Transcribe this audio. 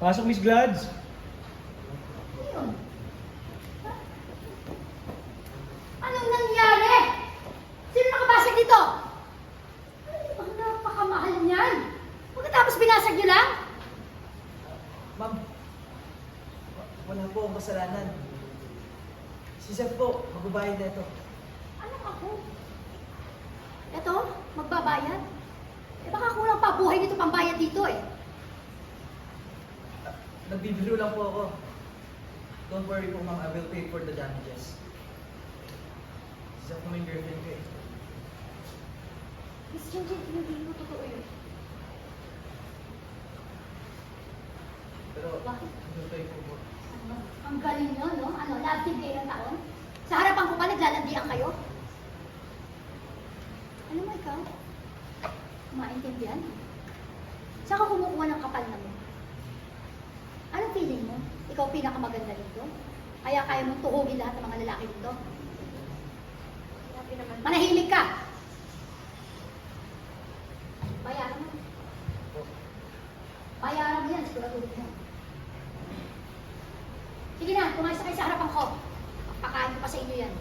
Pasok, Miss Glads. Ayun. Anong nangyari? Sino nakabasag dito? Ay, ang napakamahal niyan. Pagkatapos binasag niyo lang? Ma'am, wala po akong kasalanan. Si Seth po, magbabayad na ito. Anong ako? Eto, magbabayad? Eh baka kulang pa buhay nito pambayad dito eh. Nagbibiro lang po ako. Don't worry po ma'am, I will pay for the damages. Si Seth naman yung girlfriend ko eh. Miss Jinjin, hindi mo totoo yun. Pero, Bakit? will pay po. Ano? Ang galing nyo, no? Ano, love team kayo ng taon? Sa harapan ko pa naglalandian kayo? Ano mo ikaw? Maintindihan? Saan ka kumukuha ng kapal na mo? Anong feeling mo? Ikaw pinakamaganda dito? Kaya kaya mong tuhugin lahat ng mga lalaki dito? Manahimik ka! Bayaran mo. Bayaran mo yan, siguraduhin mo. Sige na, pumayos na kayo sa harapan ko. Pakain ko pa sa inyo yan.